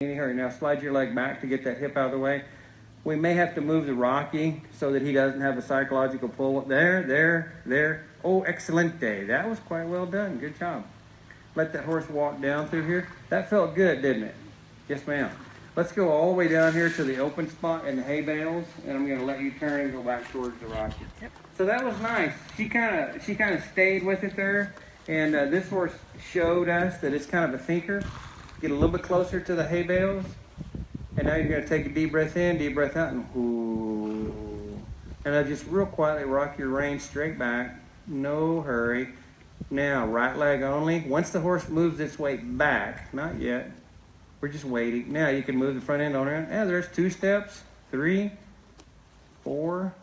any hurry. Now slide your leg back to get that hip out of the way. We may have to move the Rocky so that he doesn't have a psychological pull. There. Oh, excelente. That was quite well done. Good job. Let that horse walk down through here. That felt good, didn't it? Yes, ma'am. Let's go all the way down here to the open spot in the hay bales, and I'm going to let you turn and go back towards the Rocky. Yep. So that was nice. She kind of stayed with it there, and this horse showed us that it's kind of a thinker. Get a little bit closer to the hay bales. And now you're going to take a deep breath in, deep breath out, and whoo. And now just real quietly rock your reins straight back. No hurry. Now, right leg only. Once the horse moves its weight back, not yet. We're just waiting. Now you can move the front end on around. Yeah, there's 2 steps, 3, 4,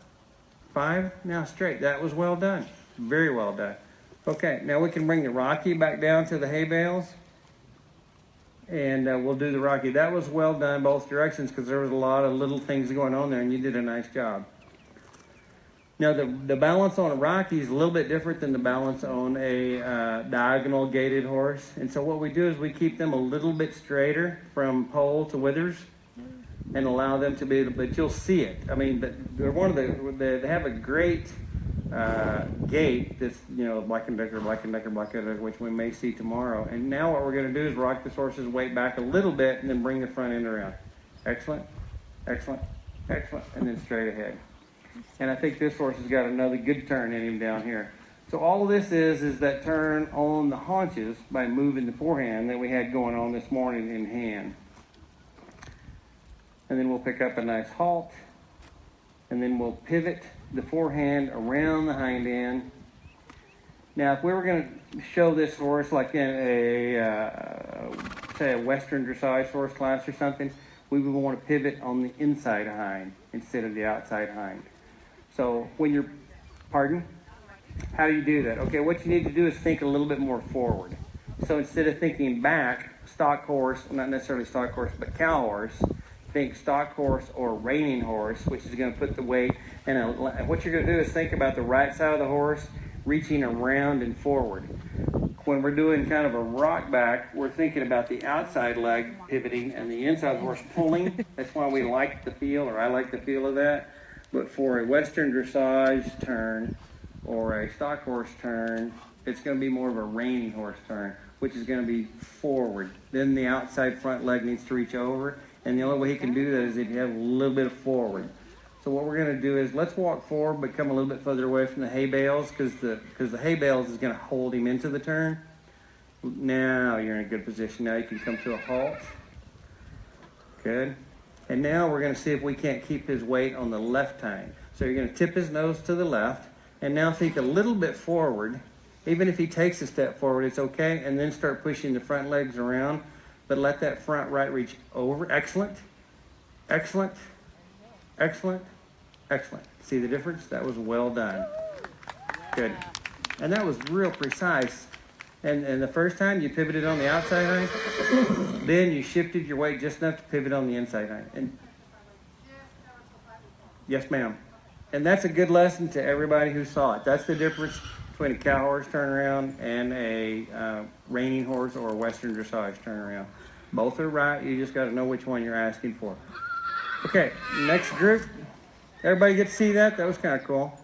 5. Now straight. That was well done. Very well done. Okay, now we can bring the Rocky back down to the hay bales. And we'll do the Rocky. That was well done both directions because there was a lot of little things going on there, and you did a nice job. Now the balance on a Rocky is a little bit different than the balance on a diagonal gaited horse. And so what we do is we keep them a little bit straighter from pole to withers and allow them to be, but you'll see it. I mean, but they're they have a great gait that's, black and decker, which we may see tomorrow. And now what we're going to do is rock this horse's weight back a little bit and then bring the front end around. Excellent, excellent, excellent, and then straight ahead. And I think this horse has got another good turn in him down here. So all this is that turn on the haunches by moving the forehand that we had going on this morning in hand. And then we'll pick up a nice halt, and then we'll pivot the forehand around the hind end. Now, if we were going to show this horse like in say a Western dressage horse class or something, we would want to pivot on the inside hind instead of the outside hind. So when you're, pardon? How do you do that? Okay, what you need to do is think a little bit more forward. So instead of thinking back, stock horse, not necessarily stock horse, but cow horse, think stock horse or reining horse, which is going to put the weight. And what you're going to do is think about the right side of the horse reaching around and forward. When we're doing kind of a rock back, we're thinking about the outside leg pivoting and the inside of the horse pulling. That's why we like the feel, or I like the feel of that. But for a Western dressage turn or a stock horse turn, it's going to be more of a reining horse turn, which is going to be forward. Then the outside front leg needs to reach over. And the only way he can do that is if you have a little bit of forward. So what we're going to do is let's walk forward, but come a little bit further away from the hay bales because the hay bales is going to hold him into the turn. Now you're in a good position. Now you can come to a halt. Good. And now we're going to see if we can't keep his weight on the left hind. So you're going to tip his nose to the left, and now think a little bit forward. Even if he takes a step forward, it's okay. And then start pushing the front legs around. But let that front right reach over. Excellent. Excellent. Excellent. Excellent. See the difference? That was well done. Good. And that was real precise. And the first time you pivoted on the outside hind, then you shifted your weight just enough to pivot on the inside hind. And yes, ma'am. And that's a good lesson to everybody who saw it. That's the difference between a cow horse turnaround and a reining horse or a Western dressage turnaround. Both are right. You just got to know which one you're asking for. Okay, next group. Everybody get to see that? That was kind of cool.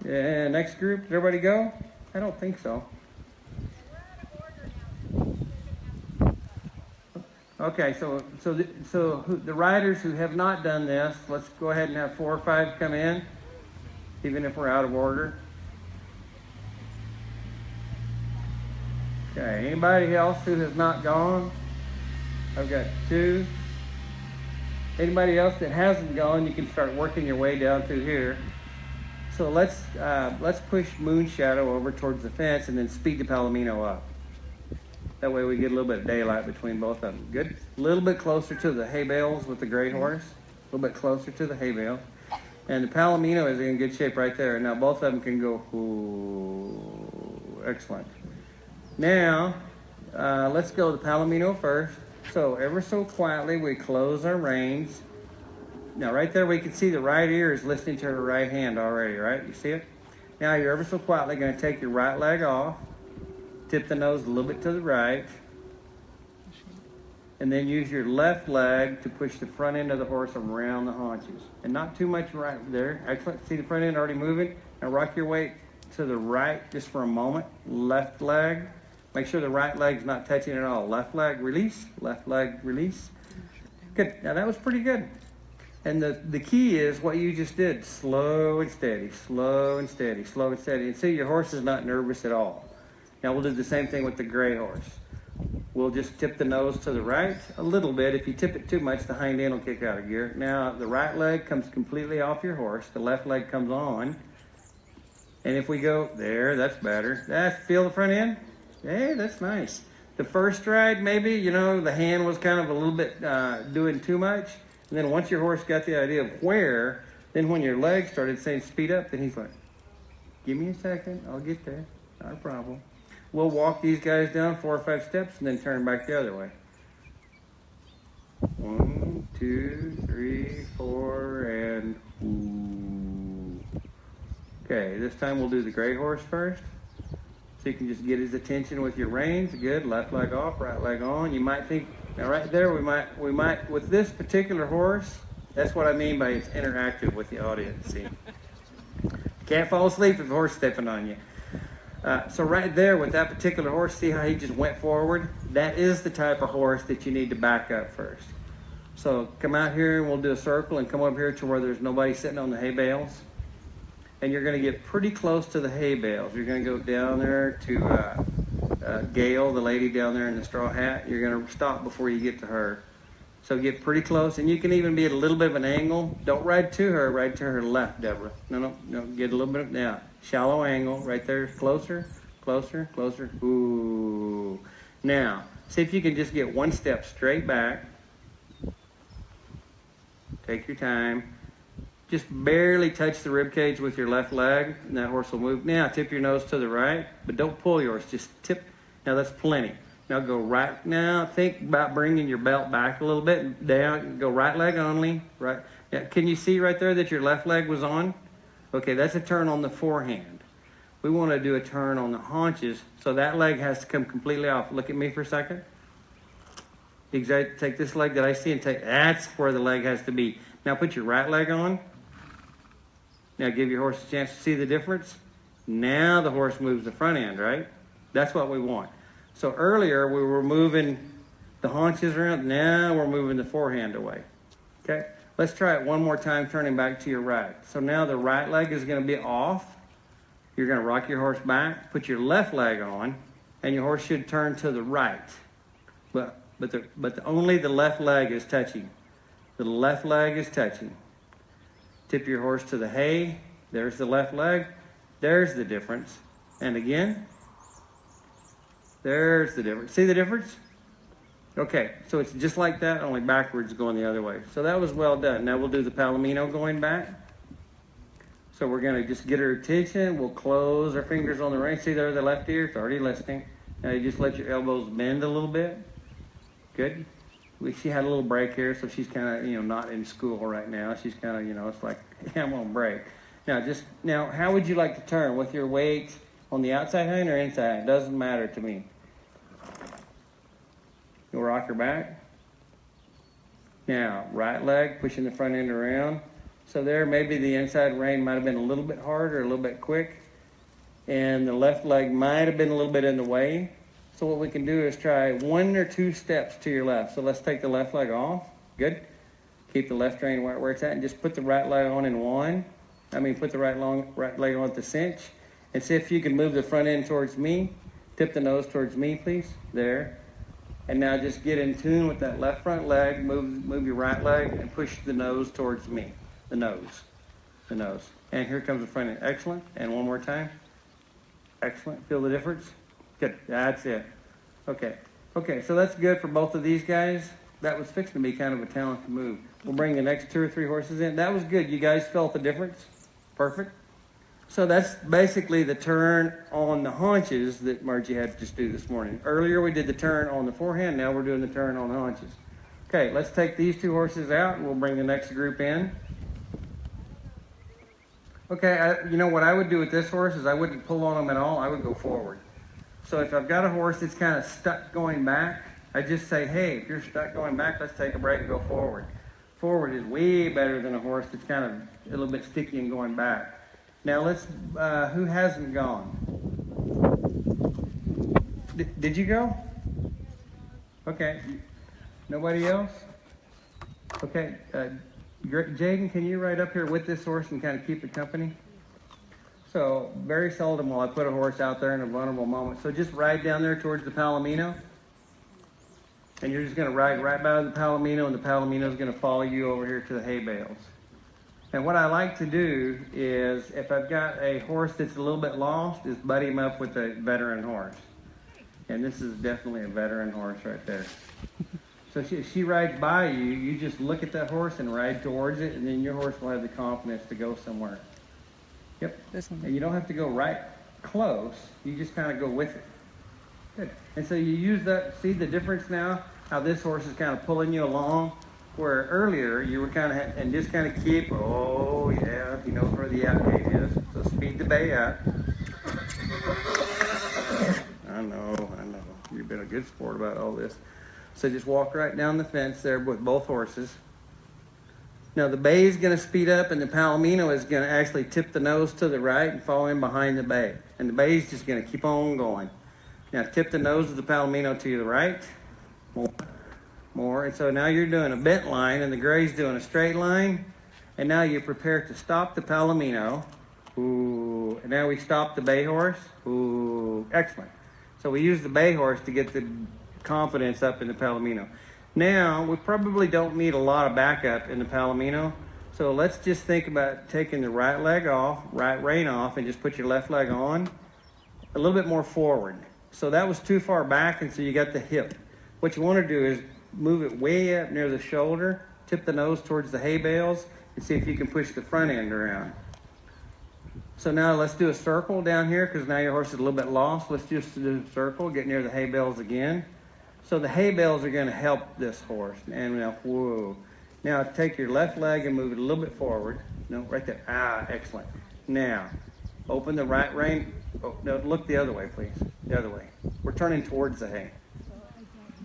Yeah, next group. Did everybody go? I don't think so. Okay, so the riders who have not done this, let's go ahead and have 4 or 5 come in, even if we're out of order. Okay, anybody else who has not gone? I've got 2. Anybody else that hasn't gone, you can start working your way down through here. So let's push Moonshadow over towards the fence and then speed the Palomino up. That way we get a little bit of daylight between both of them. Good. A little bit closer to the hay bales with the gray horse. A little bit closer to the hay bale. And the Palomino is in good shape right there. Now both of them can go, ooh, excellent. Now, let's go the Palomino first. So ever so quietly, we close our reins. Now right there, we can see the right ear is listening to her right hand already, right? You see it? Now you're ever so quietly going to take your right leg off, tip the nose a little bit to the right, and then use your left leg to push the front end of the horse around the haunches. And not too much right there. Excellent. See the front end already moving? Now rock your weight to the right just for a moment. Left leg. Make sure the right leg's not touching at all. Left leg, release. Left leg, release. Good. Now that was pretty good. And the key is what you just did. Slow and steady, slow and steady, slow and steady. And see, your horse is not nervous at all. Now we'll do the same thing with the gray horse. We'll just tip the nose to the right a little bit. If you tip it too much, the hind end will kick out of gear. Now the right leg comes completely off your horse. The left leg comes on. And if we go there, that's better. Feel the front end? Hey, that's nice. The first stride, maybe, you know, the hand was kind of a little bit doing too much. And then once your horse got the idea of where, then when your legs started saying speed up, then he's like, give me a second, I'll get there, not a problem. We'll walk these guys down 4 or 5 steps and then turn back the other way. 1, 2, 3, 4, and ooh. Okay, this time we'll do the gray horse first. So you can just get his attention with your reins. Good, left leg off, right leg on. You might think, now right there, we might, with this particular horse, that's what I mean by it's interactive with the audience, see. You can't fall asleep if the horse is stepping on you. So right there with that particular horse, see how he just went forward? That is the type of horse that you need to back up first. So come out here and we'll do a circle and come over here to where there's nobody sitting on the hay bales. And you're going to get pretty close to the hay bales. You're going to go down there to Gail, the lady down there in the straw hat. You're going to stop before you get to her. So get pretty close, and you can even be at a little bit of an angle. Don't ride to her, ride to her left, Deborah. No, get a little bit of, now, shallow angle, right there, closer, closer, closer. Ooh. Now, see if you can just get 1 step straight back. Take your time. Just barely touch the rib cage with your left leg, and that horse will move. Now, tip your nose to the right, but don't pull yours. Just tip. Now, that's plenty. Now, go right. Now, think about bringing your belt back a little bit. Down. Go right leg only. Right. Now, can you see right there that your left leg was on? Okay, that's a turn on the forehand. We want to do a turn on the haunches, so that leg has to come completely off. Look at me for a second. Exactly. Take this leg that I see and take. That's where the leg has to be. Now, put your right leg on. Now give your horse a chance to see the difference. Now the horse moves the front end, right? That's what we want. So earlier we were moving the haunches around. Now we're moving the forehand away. Okay? Let's try it one more time, turning back to your right. So now the right leg is going to be off. You're going to rock your horse back, put your left leg on, and your horse should turn to the right. But only the left leg is touching. The left leg is touching. Tip your horse to the hay. There's the left leg. There's the difference. And again, there's the difference. See the difference? Okay, so it's just like that, only backwards going the other way. So that was well done. Now we'll do the Palomino going back. So we're going to just get her attention. We'll close our fingers on the rein. See there, the left ear? It's already listening. Now you just let your elbows bend a little bit. Good. She had a little break here, so she's kind of, not in school right now. She's kind of, it's like, yeah, I'm on break. Now, how would you like to turn? With your weight on the outside hind or inside? It doesn't matter to me. You'll rock her back. Now, right leg, pushing the front end around. So there, maybe the inside rein might have been a little bit hard or a little bit quick. And the left leg might have been a little bit in the way. So what we can do is try 1 or 2 steps to your left. So let's take the left leg off. Good. Keep the left rein where it's at and just put the right leg on in 1. Put the right leg on at the cinch. And see if you can move the front end towards me. Tip the nose towards me, please. There. And now just get in tune with that left front leg. Move your right leg and push the nose towards me. The nose. The nose. And here comes the front end. Excellent. And one more time. Excellent. Feel the difference? Good. That's it. Okay. Okay, so that's good for both of these guys. That was fixing to be kind of a talented move. We'll bring the next 2 or 3 horses in. That was good. You guys felt the difference? Perfect. So that's basically the turn on the haunches that Margie had to just do this morning. Earlier we did the turn on the forehand. Now we're doing the turn on the haunches. Okay, let's take these 2 horses out and we'll bring the next group in. Okay, what I would do with this horse is I wouldn't pull on him at all. I would go forward. So if I've got a horse that's kind of stuck going back, I just say, hey, if you're stuck going back, let's take a break and go forward. Forward is way better than a horse that's kind of a little bit sticky and going back. Now let's, who hasn't gone? Did you go? Okay. Nobody else? Okay. Jaden, can you ride up here with this horse and kind of keep it company? So very seldom will I put a horse out there in a vulnerable moment. So just ride down there towards the Palomino. And you're just going to ride right by the Palomino, and the Palomino is going to follow you over here to the hay bales. And what I like to do is, if I've got a horse that's a little bit lost, is buddy him up with a veteran horse. And this is definitely a veteran horse right there. So she rides by you, you just look at that horse and ride towards it, and then your horse will have the confidence to go somewhere. Yep. And you don't have to go right close, you just kind of go with it. Good. And so you use that, see the difference now? How this horse is kind of pulling you along, where earlier you were kind of, and just kind of keep, oh yeah, he knows where the out gate is. So speed the bay out. I know. You've been a good sport about all this. So just walk right down the fence there with both horses. Now the bay is going to speed up, and the Palomino is going to actually tip the nose to the right and fall in behind the bay. And the bay is just going to keep on going. Now tip the nose of the Palomino to the right. More. And so now you're doing a bent line, and the gray's doing a straight line. And now you're prepared to stop the Palomino. Ooh. And now we stop the bay horse. Ooh. Excellent. So we use the bay horse to get the confidence up in the Palomino. Now, we probably don't need a lot of backup in the Palomino. So let's just think about taking the right leg off, right rein off, and just put your left leg on a little bit more forward. So that was too far back, and so you got the hip. What you want to do is move it way up near the shoulder, tip the nose towards the hay bales, and see if you can push the front end around. So now let's do a circle down here, because now your horse is a little bit lost. Let's just do a circle, get near the hay bales again. So the hay bales are going to help this horse. And now, whoa. Now take your left leg and move it a little bit forward. No, right there. Ah, excellent. Now, open the right rein. Oh, no, look the other way, please. The other way. We're turning towards the hay.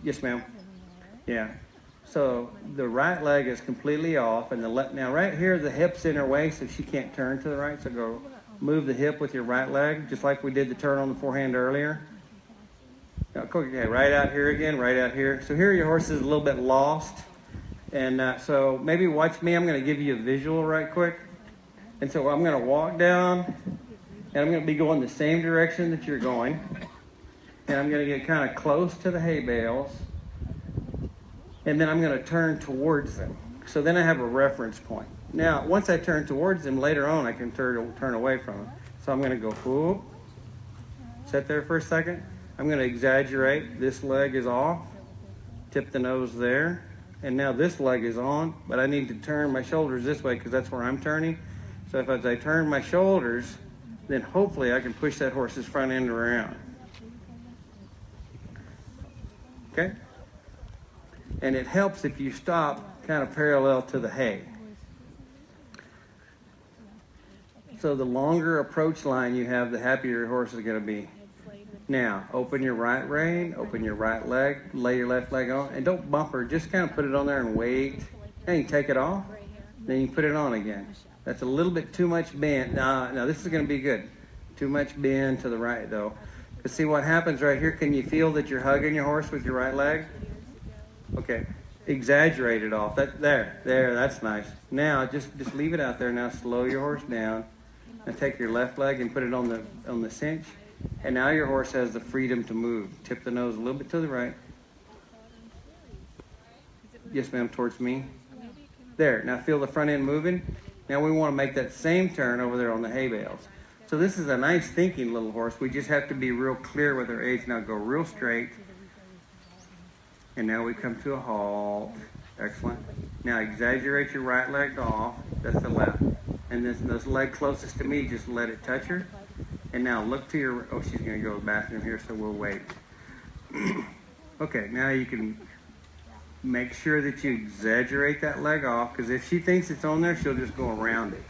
Yes, ma'am. Yeah. So the right leg is completely off, and the left. Now right here, the hip's in her way, so she can't turn to the right. So go move the hip with your right leg, just like we did the turn on the forehand earlier. Now, okay, right out here again, right out here. So here your horse is a little bit lost. And so maybe watch me. I'm going to give you a visual right quick. And so I'm going to walk down, and I'm going to be going the same direction that you're going. And I'm going to get kind of close to the hay bales. And then I'm going to turn towards them. So then I have a reference point. Now, once I turn towards them, later on I can turn away from them. So I'm going to go, whoop. Sit there for a second. I'm going to exaggerate. This leg is off. Tip the nose there. And now this leg is on, but I need to turn my shoulders this way because that's where I'm turning. So if as I turn my shoulders, then hopefully I can push that horse's front end around. Okay? And it helps if you stop kind of parallel to the hay. So the longer approach line you have, the happier your horse is going to be. Now, open your right rein, open your right leg, lay your left leg on, and don't bump her. Just kind of put it on there and wait. Then you take it off, then you put it on again. That's a little bit too much bend. Now this is going to be good. Too much bend to the right, though. But see what happens right here? Can you feel that you're hugging your horse with your right leg? Okay. Exaggerate it off. There, that's nice. Now, just leave it out there. Now, slow your horse down. Now, take your left leg and put it on the cinch. And now your horse has the freedom to move. Tip the nose a little bit to the right. Yes, ma'am, towards me. There. Now feel the front end moving. Now we want to make that same turn over there on the hay bales. So this is a nice thinking little horse. We just have to be real clear with our age. Now go real straight. And now we come to a halt. Excellent. Now exaggerate your right leg off. That's the left. And this leg closest to me, just let it touch her. And now look to your, oh, she's going to go to the bathroom here, so we'll wait. Okay, now you can make sure that you exaggerate that leg off, because if she thinks it's on there, she'll just go around it.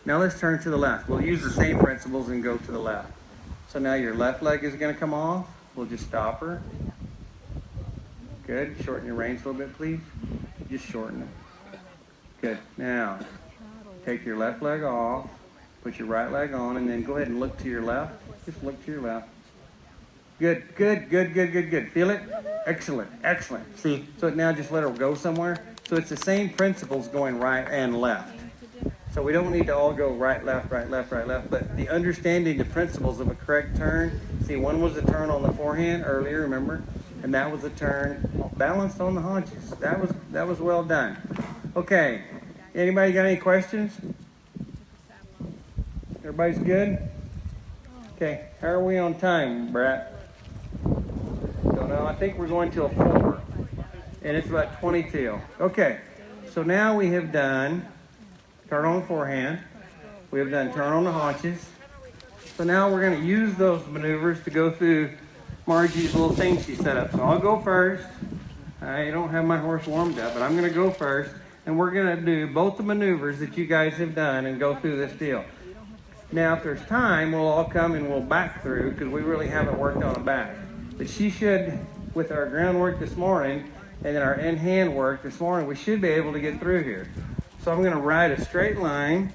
Now let's turn to the left. We'll use the same principles and go to the left. So now your left leg is going to come off. We'll just stop her. Good. Shorten your reins a little bit, please. Just shorten it. Good. Now, take your left leg off, put your right leg on, and then go ahead and look to your left. Just look to your left. Good, good, good, good, good, good. Feel it? Excellent, excellent. See, so now just let her go somewhere. So it's the same principles going right and left. So we don't need to all go right, left, right, left, right, left, but the understanding the principles of a correct turn. See, one was a turn on the forehand earlier, remember? And that was a turn balanced on the haunches. That was well done. Okay, anybody got any questions? Everybody's good? Okay, how are we on time, Brett? Don't know. I think we're going till 4, and it's about 22. Okay, so now we have done turn on the forehand. We have done turn on the haunches. So now we're going to use those maneuvers to go through Margie's little thing she set up. So I'll go first. I don't have my horse warmed up, but I'm going to go first, and we're going to do both the maneuvers that you guys have done and go through this deal. Now, if there's time, we'll all come and we'll back through because we really haven't worked on a back. But she should, with our groundwork this morning and then our in-hand work this morning, we should be able to get through here. So I'm going to ride a straight line,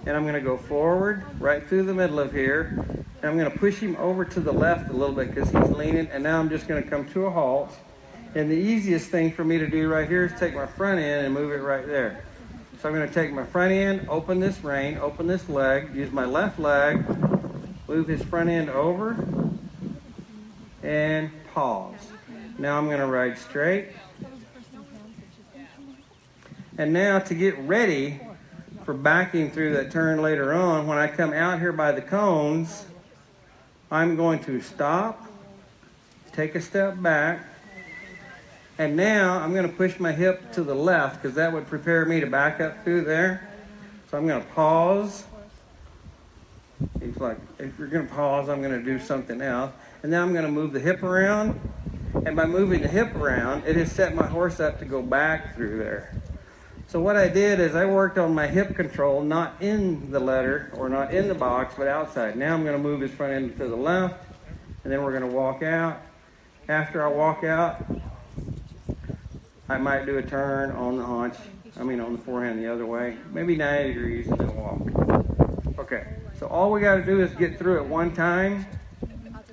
and I'm going to go forward right through the middle of here, and I'm going to push him over to the left a little bit because he's leaning, and now I'm just going to come to a halt. And the easiest thing for me to do right here is take my front end and move it right there. So I'm going to take my front end, open this rein, open this leg, use my left leg, move his front end over, and pause. Now I'm going to ride straight. And now to get ready for backing through that turn later on, when I come out here by the cones, I'm going to stop, take a step back, and now I'm going to push my hip to the left because that would prepare me to back up through there. So I'm going to pause. He's like, if you're going to pause, I'm going to do something else. And then I'm going to move the hip around. And by moving the hip around, it has set my horse up to go back through there. So what I did is I worked on my hip control, not in the letter or not in the box, but outside. Now I'm going to move his front end to the left, and then we're going to walk out. After I walk out, I might do a turn on the haunch, on the forehand the other way, maybe 90 degrees and then walk. Okay, so all we got to do is get through it one time.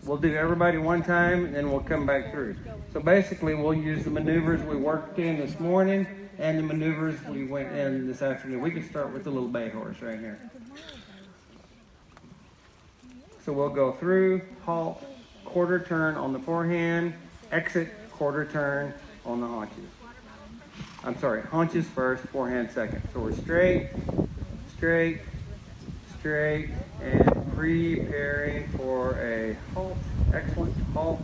We'll do everybody one time, and then we'll come back through. So basically, we'll use the maneuvers we worked in this morning and the maneuvers we went in this afternoon. We can start with the little bay horse right here. So we'll go through, halt, quarter turn on the forehand, exit, quarter turn on the haunches. I'm sorry, haunches first, forehand second. So we're straight, straight, straight, and preparing for a halt. Excellent, halt,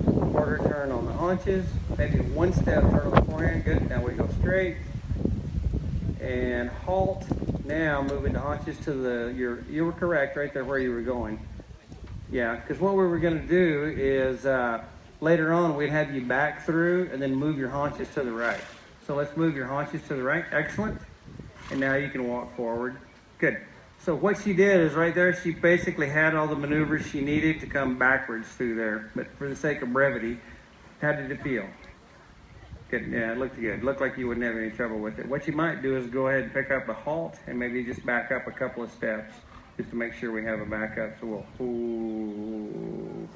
quarter turn on the haunches. Maybe one step turn on the forehand. Good. Now we go straight and halt. Now moving the haunches to the. You were correct right there where you were going. Yeah, because what we were going to do is later on we'd have you back through and then move your haunches to the right. So let's move your haunches to the right. Excellent. And now you can walk forward. Good. So what she did is right there, she basically had all the maneuvers she needed to come backwards through there. But for the sake of brevity, how did it feel? Good. Yeah, it looked good. It looked like you wouldn't have any trouble with it. What you might do is go ahead and pick up a halt and maybe just back up a couple of steps just to make sure we have a backup. So we'll ooh,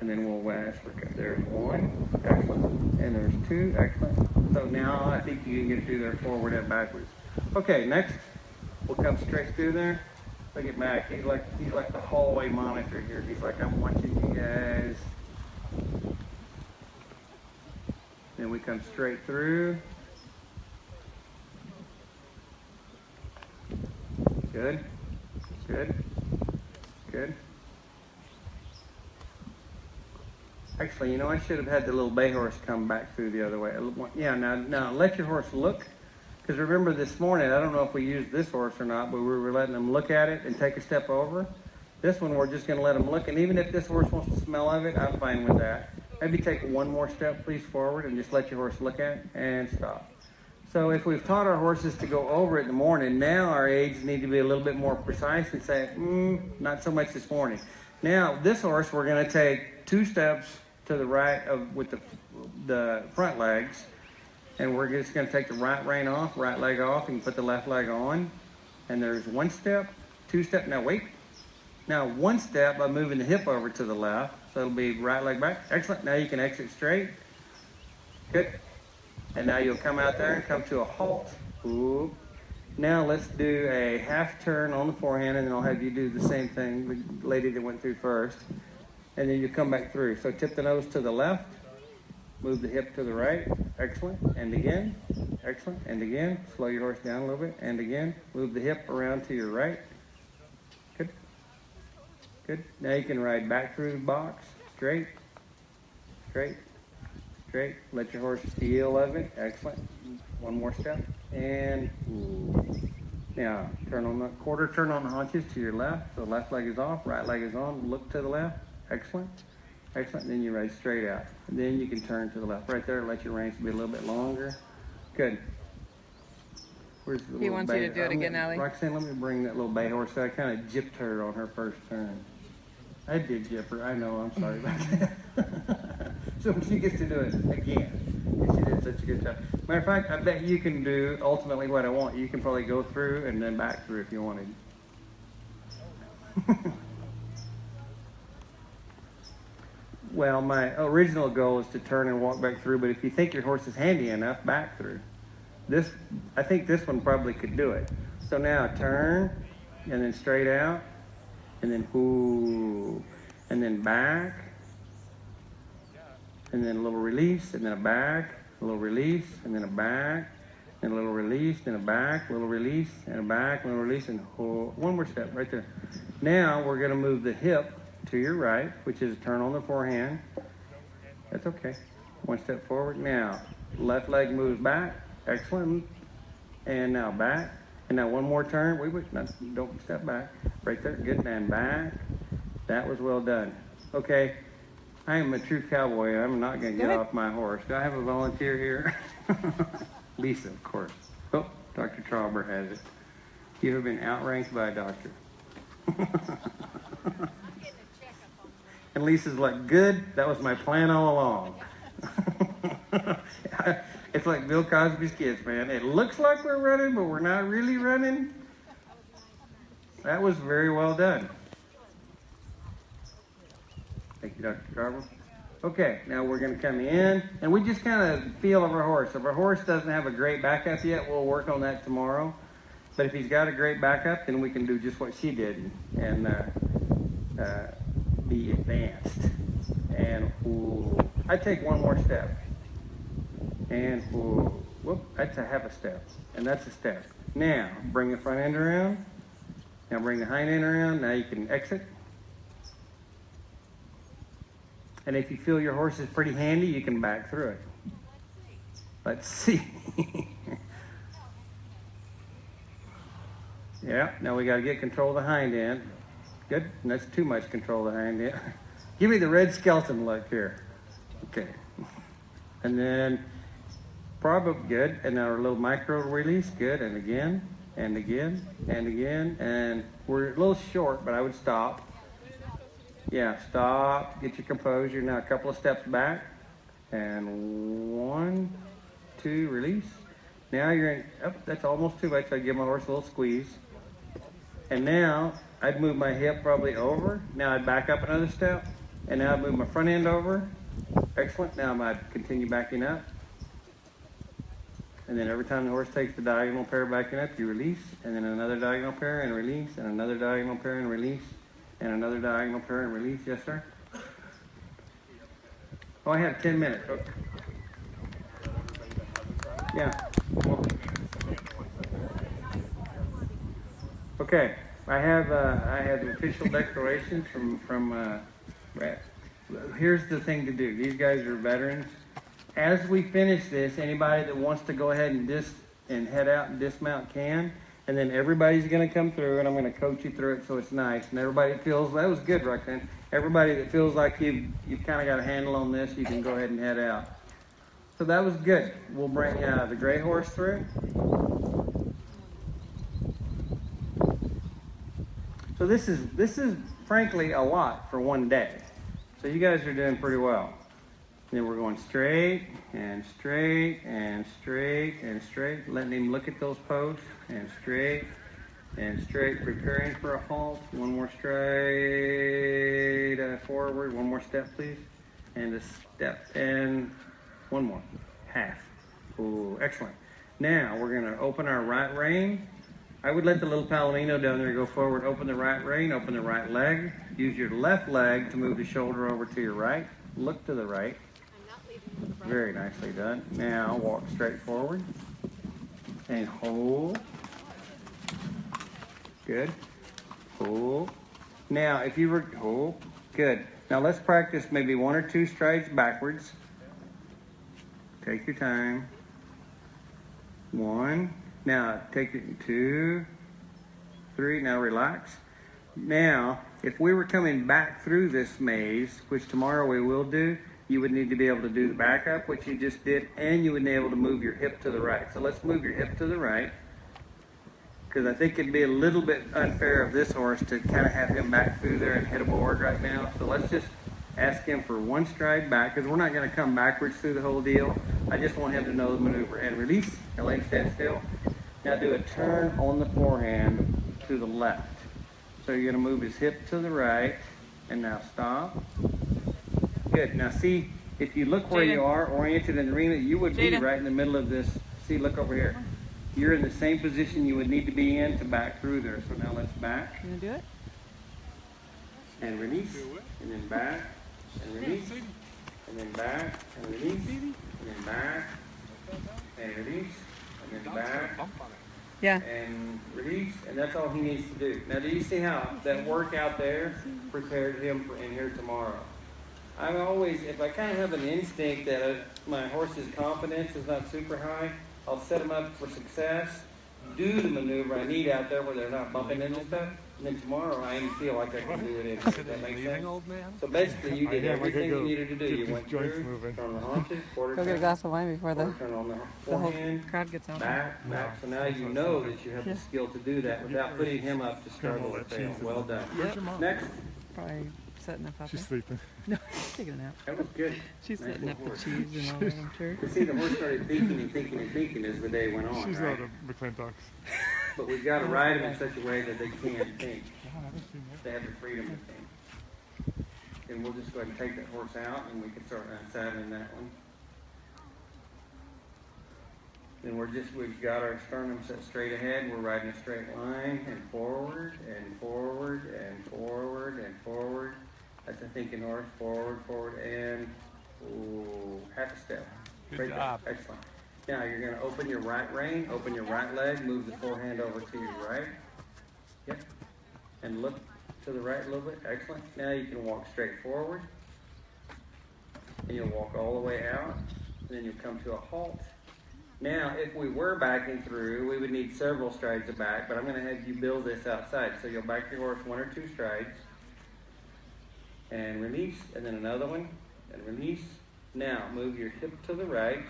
and then we'll ask for, there's one, excellent, and there's two, excellent. So now I think you can get through there forward and backwards. Okay, next, we'll come straight through there. Look at Mac, he's like the hallway monitor here. He's like, I'm watching you guys. Then we come straight through. Good, good, good. Actually, you know, I should have had the little bay horse come back through the other way. Yeah, now let your horse look. Because remember this morning, I don't know if we used this horse or not, but we were letting them look at it and take a step over. This one, we're just going to let them look. And even if this horse wants to smell of it, I'm fine with that. Maybe take one more step, please, forward and just let your horse look at it and stop. So if we've taught our horses to go over it in the morning, now our aids need to be a little bit more precise and say, not so much this morning. Now, this horse, we're going to take 2 steps to the right with the front legs, and we're just going to take the right rein off, right leg off, and put the left leg on. And there's 1 step, 2 step. Now wait. Now 1 step by moving the hip over to the left, so it'll be right leg back. Excellent. Now you can exit straight. Good. And now you'll come out there and come to a halt. Ooh. Now let's do a half turn on the forehand, and then I'll have you do the same thing, the lady that went through first. And then you come back through. So tip the nose to the left, move the hip to the right. Excellent. And again. Excellent. And again. Slow your horse down a little bit. And again. Move the hip around to your right. Good. Good. Now you can ride back through the box. Straight. Straight. Straight. Let your horse feel of it. Excellent. 1 more step. And ooh. Now turn on the quarter turn on the haunches to your left. So left leg is off, right leg is on. Look to the left. Excellent. Excellent. Then you ride straight out. And then you can turn to the left. Right there, let your reins be a little bit longer. Good. Where's the He wants you to do it again, Allie. Roxanne, let me bring that little bay horse. I kind of gypped her on her first turn. I did gyp her. I know. I'm sorry about that. So she gets to do it again. She did such a good job. Matter of fact, I bet you can do ultimately what I want. You can probably go through and then back through if you wanted. Well, my original goal is to turn and walk back through, but if you think your horse is handy enough, back through. I think this one probably could do it. So now turn, and then straight out, and then ooh, and then back, and then a little release, and then a back, a little release, and then a back, and a little release, then a back, a little release, and a back, a little release, and oh, 1 more step right there. Now we're going to move the hip to your right, which is a turn on the forehand. That's okay. 1 step forward. Now, left leg moves back. Excellent. And now back. And now 1 more turn. Don't step back. Right there. Good. And back. That was well done. Okay. I am a true cowboy. I'm not going to get off my horse. Do I have a volunteer here? Lisa, of course. Oh, Dr. Trauber has it. You have been outranked by a doctor. And Lisa's like, good, that was my plan all along. It's like Bill Cosby's kids, man. It looks like we're running, but we're not really running. That was very well done. Thank you, Dr. Carver. Okay, now we're going to come in, and we just kind of feel of our horse. If our horse doesn't have a great backup yet, we'll work on that tomorrow. But if he's got a great backup, then we can do just what she did and be advanced. And ooh, I take 1 more step. And ooh, whoop, that's a half a step. And that's a step. Now, bring the front end around. Now bring the hind end around. Now you can exit. And if you feel your horse is pretty handy, you can back through it. Let's see. Yeah, now we got to get control of the hind end. Good. And that's too much control of the hind end. Give me the red skeleton look here. Okay. And then probably good. And now a little micro release. Good. And again, and again, and again. And we're a little short, but I would stop. Yeah, stop. Get your composure. Now a couple of steps back. And 1, 2, release. Now you're in, oh, that's almost too much. I give my horse a little squeeze. And now I'd move my hip probably over. Now I'd back up another step. And now I'd move my front end over. Excellent. Now I'd continue backing up. And then every time the horse takes the diagonal pair backing up, you release. And then another diagonal pair and release. And another diagonal pair and release. And another diagonal pair and release. Yes, sir? Oh, I have 10 minutes. Okay. Yeah. Okay. I have the official declarations from Brad. Here's the thing to do. These guys are veterans. As we finish this, anybody that wants to go ahead and head out and dismount can. And then everybody's going to come through, and I'm going to coach you through it so it's nice. And everybody that feels, that was good, Roxanne. Everybody that feels like you've kind of got a handle on this, you can go ahead and head out. So that was good. We'll bring the gray horse through. So this is frankly a lot for one day. So you guys are doing pretty well. Then we're going straight and straight and straight and straight, letting him look at those posts, and straight and straight, preparing for a halt. One more straight forward. One more step, please. And a step, and one more. Half. Ooh, excellent. Now we're going to open our right rein. I would let the little palomino down there go forward. Open the right rein, open the right leg. Use your left leg to move the shoulder over to your right. Look to the right. Very nicely done. Now walk straight forward and hold. Good. Hold. Now if you were, hold. Good. Now let's practice maybe 1 or 2 strides backwards. Take your time. 1. Now take it 2, 3. Now relax. Now, if we were coming back through this maze, which tomorrow we will do, you would need to be able to do the back up, which you just did, and you would be able to move your hip to the right. So let's move your hip to the right, because I think it'd be a little bit unfair of this horse to kind of have him back through there and hit a board right now. So let's just ask him for 1 stride back, because we're not going to come backwards through the whole deal. I just want him to know the maneuver. And release, and leg stand still. Now do a turn on the forehand to the left. So you're going to move his hip to the right, and now stop. Good. Now see, if you look where you are, oriented in the arena, you would be right in the middle of this. See, look over here. You're in the same position you would need to be in to back through there. So now let's back. You gonna do it? And release, and then back, and release, and then back, and release, and then back, and release, and then back. Yeah. And release, and that's all he needs to do. Now, do you see how that work out there prepared him for in here tomorrow? I'm always, if I kind of have an instinct that my horse's confidence is not super high, I'll set him up for success, do the maneuver I need out there where they're not bumping into stuff, and then tomorrow I feel like I can do it in. Does that make sense? So basically, you did everything you needed to do. You went through, turn the haunches, quarter Go turn, get a glass of wine before the turn on the whole forehand, crowd gets out. back. So now you know that you have the skill to do that without putting him up to struggle or fail. Well done. Next. Probably setting up. She's sleeping. No, she's taking a nap. That was good. She's setting up the cheese and all that, I'm sure. You see, the horse started thinking and thinking and thinking as the day went on, She's right? out of McClintock's. But we've got to ride them in such a way that they can't think. They have the freedom to think. And we'll just go ahead and take that horse out, and we can start unsaddling that one. Then we've got our sternum set straight ahead. We're riding a straight line, and forward, and forward, and forward, and forward. That's a thinking horse. Forward, forward, and ooh, half a step. Good job. Excellent. Now you're going to open your right rein, open your right leg, move the forehand over to your right. Yep. And look to the right a little bit. Excellent. Now you can walk straight forward. And you'll walk all the way out. And then you'll come to a halt. Now, if we were backing through, we would need several strides of back, but I'm going to have you build this outside. So you'll back your horse 1 or 2 strides. And release, and then another one, and release. Now, move your hip to the right.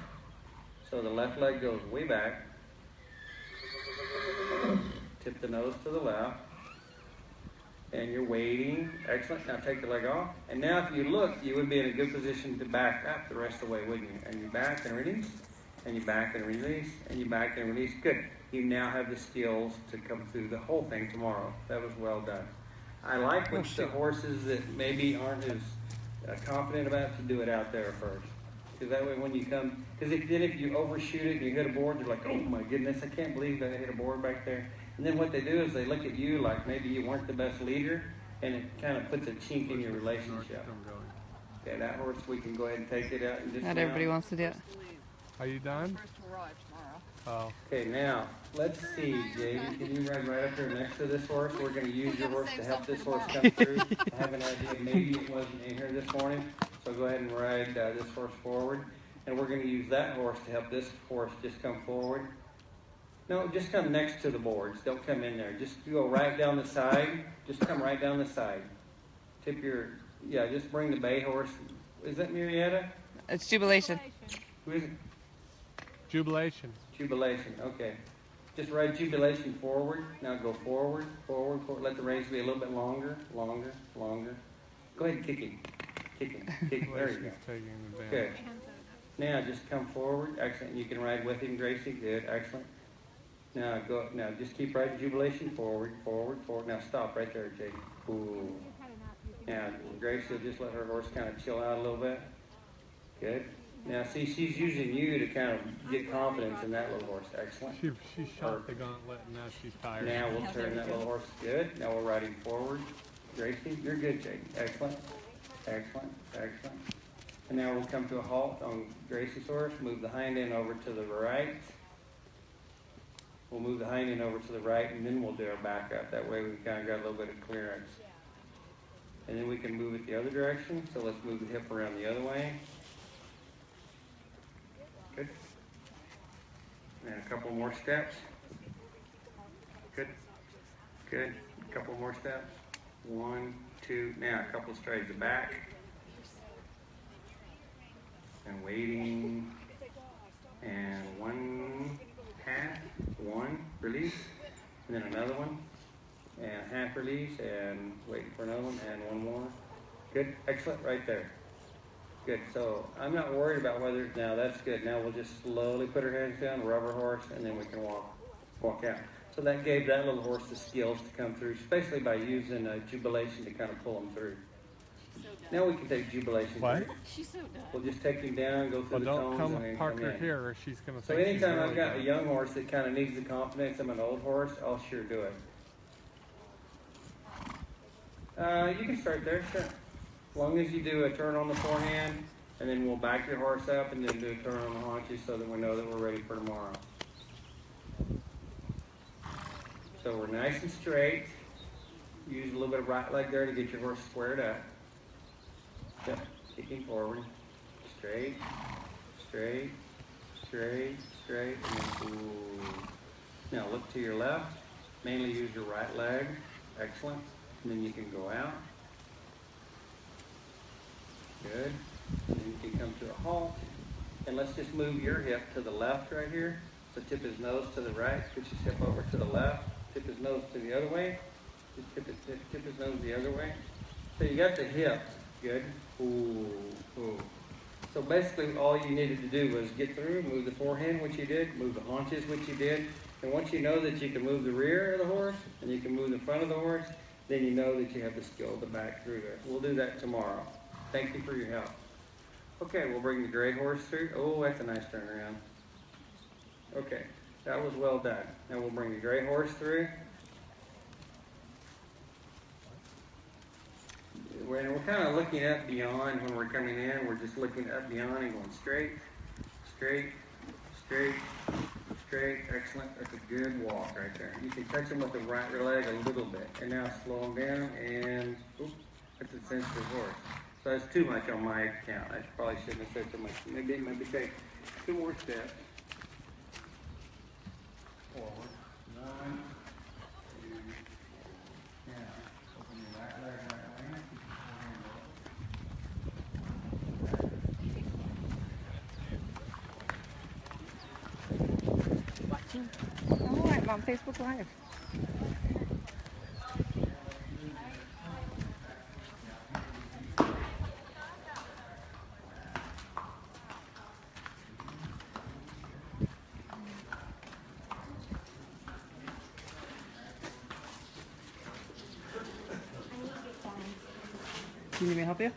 So the left leg goes way back. Tip the nose to the left. And you're waiting. Excellent. Now take the leg off. And now if you look, you would be in a good position to back up the rest of the way, wouldn't you? And you back and release. And you back and release. And you back and release. Good. You now have the skills to come through the whole thing tomorrow. That was well done. I like when the horses that maybe aren't as confident about to do it out there first. Because that way when you come, because if you overshoot it and you hit a board, you're like, oh my goodness, I can't believe that I hit a board back there. And then what they do is they look at you like maybe you weren't the best leader, and it kind of puts a chink in your relationship. Okay, that horse, we can go ahead and take it out and just. Not everybody wants to do it. Are you done? Oh. Okay, now, let's see, JD, can you ride right up here next to this horse? We're going to use your horse to help this horse come through. I have an idea, maybe it wasn't in here this morning, so go ahead and ride this horse forward. And we're going to use that horse to help this horse just come forward. No, just come next to the boards. Don't come in there. Just go right down the side. Just come right down the side. Tip your, just bring the bay horse. Is that Murietta? It's Jubilation. Who is it? Jubilation. Jubilation, okay. Just ride Jubilation forward. Now go forward, forward, forward. Let the reins be a little bit longer, longer, longer. Go ahead and kick him. Kicking. There you go. She's taking advantage. Good. Now just come forward. Excellent. You can ride with him, Gracie. Good. Excellent. Now go. Now just keep riding Jubilation forward. Now stop right there, Jake. Ooh. Now Gracie will just let her horse kind of chill out a little bit. Good. Now see, she's using you to kind of get confidence in that little horse. Excellent. She shot the gauntlet and now she's tired. Now we'll turn that little horse. Good. Now we're riding forward. Gracie, you're good, Jake. Excellent. And now we'll come to a halt on Gracie's horse. Move the hind end over to the right. We'll move the hind end over to the right, and then we'll do our back up. That way we've kind of got a little bit of clearance. And then we can move it the other direction. So let's move the hip around the other way. Good. And a couple more steps. Good. A couple more steps. 1, 2. Now a couple strides back. And waiting. And 1 half. 1 release. And then another one. And half release. And waiting for another one. And 1 more. Good. Excellent. Right there. Good. So I'm not worried about whether. Now that's good. Now we'll just slowly put our hands down, rub our horse, and then we can walk out. So that gave that little horse the skills to come through, especially by using Jubilation to kind of pull him through. Now we can take Jubilation. What? She's so done. We'll just take him down, go through Well, the don't tones, come and then park come her in. here or she's going to So think she's anytime I've really got a done. young horse that kind of needs the confidence of an old horse, I'll sure do it. You can start there, sure. As long as you do a turn on the forehand, and then we'll back your horse up and then do a turn on the haunches so that we know that we're ready for tomorrow. So we're nice and straight. Use a little bit of right leg there to get your horse squared up. Yep, kicking forward. Straight, and then ooh. Now look to your left. Mainly use your right leg. Excellent. And then you can go out. Good. And then you can come to a halt. And let's just move your hip to the left right here. So tip his nose to the right, push his hip over to the left, tip his nose to the other way. Just tip his nose the other way. So you got the hip. Good. Ooh. So basically all you needed to do was get through, move the forehand, which you did, move the haunches, which you did. And once you know that you can move the rear of the horse and you can move the front of the horse, then you know that you have the skill to back through there. We'll do that tomorrow. Thank you for your help. Okay, we'll bring the gray horse through. Oh, that's a nice turnaround. Okay, that was well done. Now we'll bring the gray horse through. We're kind of looking up beyond when we're coming in. We're just looking up beyond and going straight. Excellent. That's a good walk right there. You can touch him with the right leg a little bit. And now slow him down and, oops, that's a sensitive horse. So that's too much on my account. I probably shouldn't have said too much. Maybe take 2 more steps. Forward. 1, 2. Now, open your right leg right way. Watching. Oh, I'm on Facebook Live. You need me to help you?